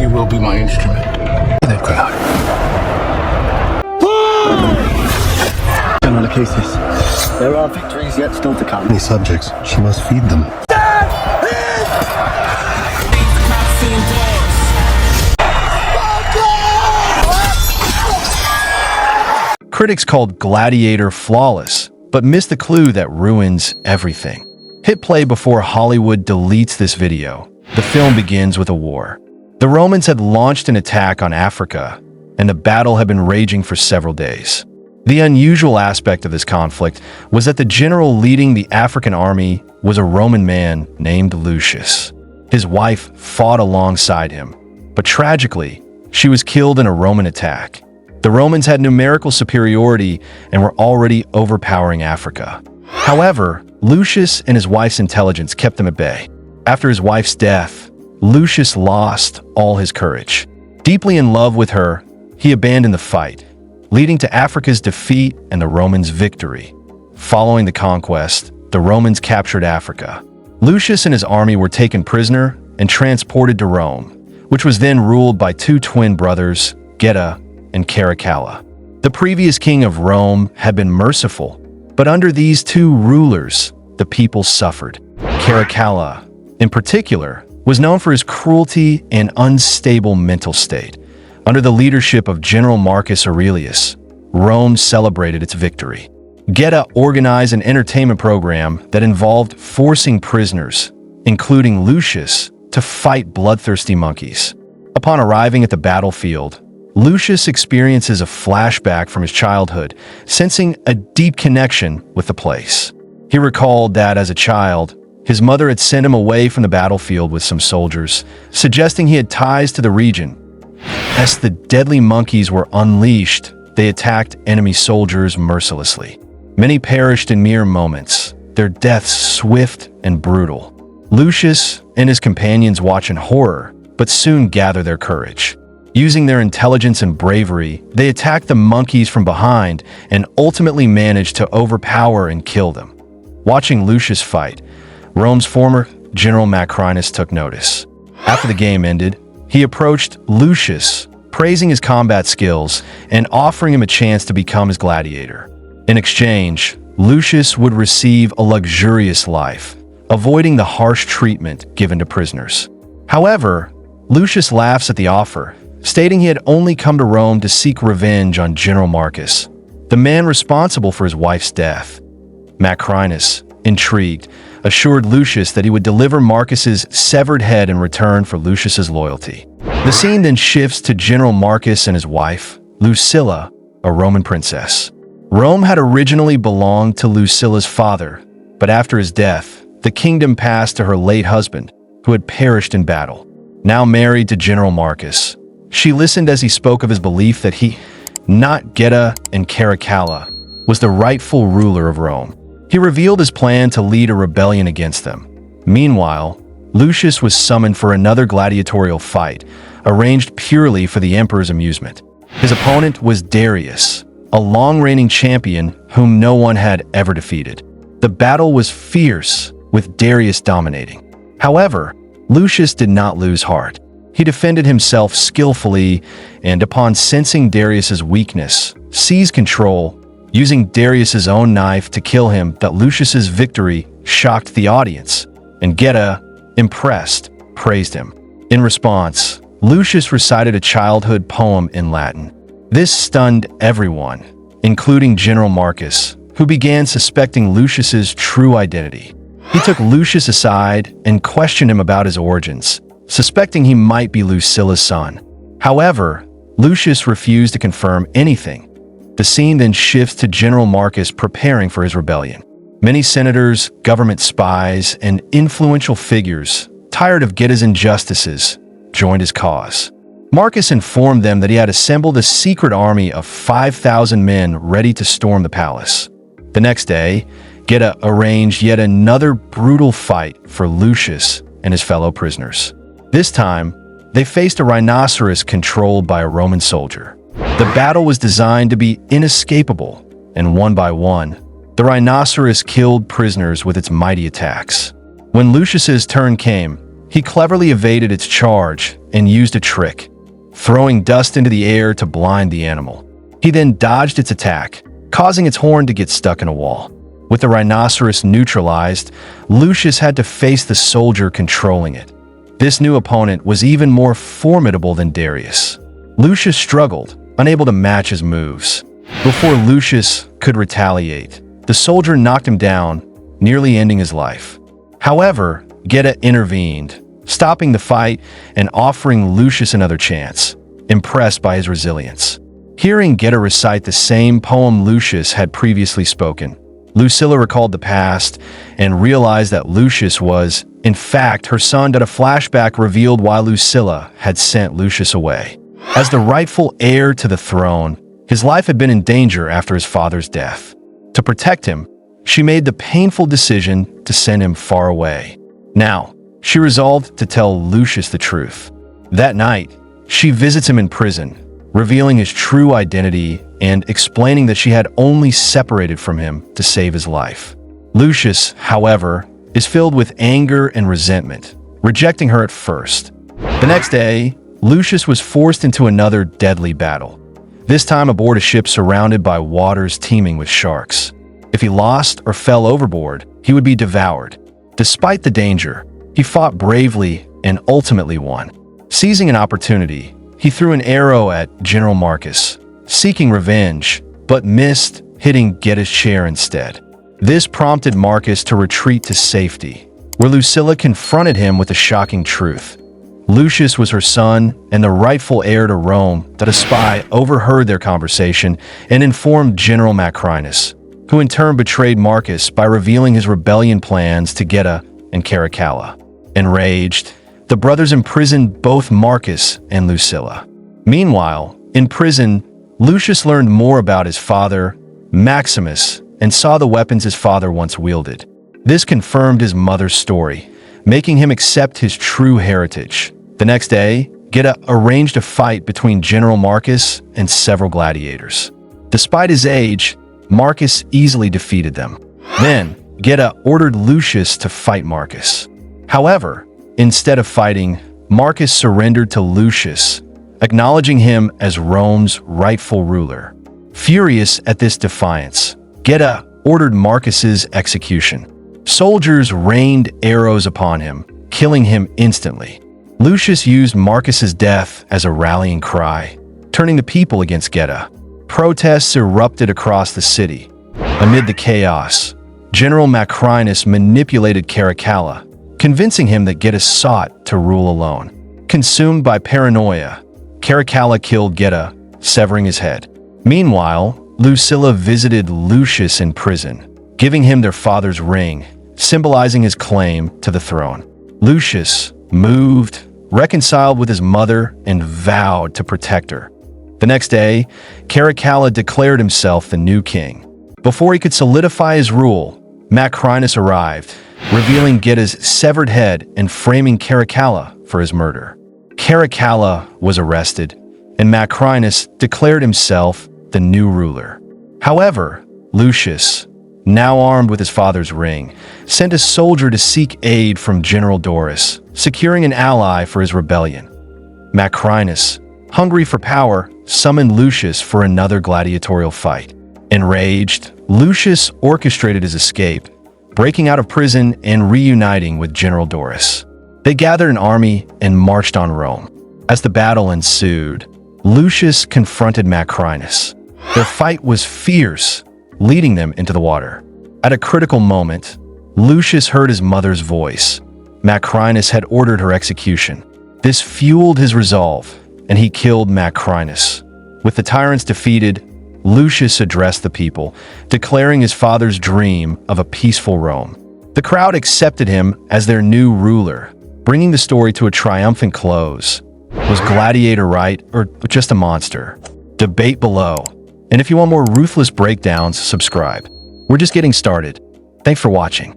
You will be my instrument. That crowd. General cases. There are victories yet still to come. Many subjects. She must feed them. Critics called Gladiator flawless, but missed the clue that ruins everything. Hit play before Hollywood deletes this video. The film begins with a war. The Romans had launched an attack on Africa, and the battle had been raging for several days. The unusual aspect of this conflict was that the general leading the African army was a Roman man named Lucius. His wife fought alongside him, but tragically, she was killed in a Roman attack. The Romans had numerical superiority and were already overpowering Africa. However, Lucius and his wife's intelligence kept them at bay. After his wife's death, Lucius lost all his courage. Deeply in love with her, he abandoned the fight, leading to Africa's defeat and the Romans' victory. Following the conquest, the Romans captured Africa. Lucius and his army were taken prisoner and transported to Rome, which was then ruled by two twin brothers, Geta and Caracalla. The previous king of Rome had been merciful, but under these two rulers, the people suffered. Caracalla, in particular, was known for his cruelty and unstable mental state. Under the leadership of General Marcus Aurelius, Rome celebrated its victory. Geta organized an entertainment program that involved forcing prisoners, including Lucius, to fight bloodthirsty monkeys. Upon arriving at the battlefield, Lucius experiences a flashback from his childhood, sensing a deep connection with the place. He recalled that as a child, his mother had sent him away from the battlefield with some soldiers, suggesting he had ties to the region. As the deadly monkeys were unleashed, they attacked enemy soldiers mercilessly. Many perished in mere moments, their deaths swift and brutal. Lucius and his companions watch in horror, but soon gather their courage. Using their intelligence and bravery, they attack the monkeys from behind and ultimately manage to overpower and kill them. Watching Lucius fight, Rome's former General Macrinus took notice. After the game ended, he approached Lucius, praising his combat skills and offering him a chance to become his gladiator. In exchange, Lucius would receive a luxurious life, avoiding the harsh treatment given to prisoners. However, Lucius laughs at the offer, stating he had only come to Rome to seek revenge on General Marcus, the man responsible for his wife's death. Macrinus, intrigued, assured Lucius that he would deliver Marcus's severed head in return for Lucius's loyalty. The scene then shifts to General Marcus and his wife, Lucilla, a Roman princess. Rome had originally belonged to Lucilla's father, but after his death, the kingdom passed to her late husband, who had perished in battle. Now married to General Marcus, she listened as he spoke of his belief that he, not Geta and Caracalla, was the rightful ruler of Rome. He revealed his plan to lead a rebellion against them. Meanwhile, Lucius was summoned for another gladiatorial fight, arranged purely for the emperor's amusement. His opponent was Darius, a long-reigning champion whom no one had ever defeated. The battle was fierce, with Darius dominating. However, Lucius did not lose heart. He defended himself skillfully and, upon sensing Darius's weakness, seized control, using Darius's own knife to kill him. That Lucius's victory shocked the audience, and Geta, impressed, praised him. In response, Lucius recited a childhood poem in Latin. This stunned everyone, including General Marcus, who began suspecting Lucius's true identity. He took Lucius aside and questioned him about his origins, suspecting he might be Lucilla's son. However, Lucius refused to confirm anything. The scene then shifts to General Marcus preparing for his rebellion. Many senators, government spies, and influential figures, tired of Geta's injustices, joined his cause. Marcus informed them that he had assembled a secret army of 5,000 men ready to storm the palace. The next day, Geta arranged yet another brutal fight for Lucius and his fellow prisoners. This time, they faced a rhinoceros controlled by a Roman soldier. The battle was designed to be inescapable, and one by one, the rhinoceros killed prisoners with its mighty attacks. When Lucius's turn came, he cleverly evaded its charge and used a trick, throwing dust into the air to blind the animal. He then dodged its attack, causing its horn to get stuck in a wall. With the rhinoceros neutralized, Lucius had to face the soldier controlling it. This new opponent was even more formidable than Darius. Lucius struggled, unable to match his moves. Before Lucius could retaliate, the soldier knocked him down, nearly ending his life. However, Geta intervened, stopping the fight and offering Lucius another chance, impressed by his resilience. Hearing Geta recite the same poem Lucius had previously spoken, Lucilla recalled the past and realized that Lucius was, in fact, her son. That a flashback revealed why Lucilla had sent Lucius away. As the rightful heir to the throne, his life had been in danger after his father's death. To protect him, she made the painful decision to send him far away. Now, she resolved to tell Lucius the truth. That night, she visits him in prison, revealing his true identity and explaining that she had only separated from him to save his life. Lucius, however, is filled with anger and resentment, rejecting her at first. The next day, Lucius was forced into another deadly battle, this time aboard a ship surrounded by waters teeming with sharks. If he lost or fell overboard, he would be devoured. Despite the danger, he fought bravely and ultimately won. Seizing an opportunity, he threw an arrow at General Marcus, seeking revenge, but missed, hitting Geta's chair instead. This prompted Marcus to retreat to safety, where Lucilla confronted him with the shocking truth. Lucius was her son and the rightful heir to Rome. That a spy overheard their conversation and informed General Macrinus, who in turn betrayed Marcus by revealing his rebellion plans to Geta and Caracalla. Enraged, the brothers imprisoned both Marcus and Lucilla. Meanwhile, in prison, Lucius learned more about his father, Maximus, and saw the weapons his father once wielded. This confirmed his mother's story, making him accept his true heritage. The next day, Geta arranged a fight between General Marcus and several gladiators. Despite his age, Marcus easily defeated them. Then, Geta ordered Lucius to fight Marcus. However, instead of fighting, Marcus surrendered to Lucius, acknowledging him as Rome's rightful ruler. Furious at this defiance, Geta ordered Marcus's execution. Soldiers rained arrows upon him, killing him instantly. Lucius used Marcus's death as a rallying cry, turning the people against Geta. Protests erupted across the city. Amid the chaos, General Macrinus manipulated Caracalla, convincing him that Geta sought to rule alone. Consumed by paranoia, Caracalla killed Geta, severing his head. Meanwhile, Lucilla visited Lucius in prison, giving him their father's ring, symbolizing his claim to the throne. Lucius, moved, reconciled with his mother and vowed to protect her. The next day, Caracalla declared himself the new king. Before he could solidify his rule, Macrinus arrived, revealing Geta's severed head and framing Caracalla for his murder. Caracalla was arrested, and Macrinus declared himself the new ruler. However, Lucius, now armed with his father's ring, sent a soldier to seek aid from General Dorus, securing an ally for his rebellion. Macrinus, hungry for power, summoned Lucius for another gladiatorial fight. Enraged, Lucius orchestrated his escape, breaking out of prison and reuniting with General Dorus. They gathered an army and marched on Rome. As the battle ensued, Lucius confronted Macrinus. Their fight was fierce, leading them into the water. At a critical moment, Lucius heard his mother's voice. Macrinus had ordered her execution. This fueled his resolve, and he killed Macrinus. With the tyrants defeated, Lucius addressed the people, declaring his father's dream of a peaceful Rome. The crowd accepted him as their new ruler, bringing the story to a triumphant close. Was Gladiator right or just a monster? Debate below. And if you want more ruthless breakdowns, subscribe. We're just getting started. Thanks for watching.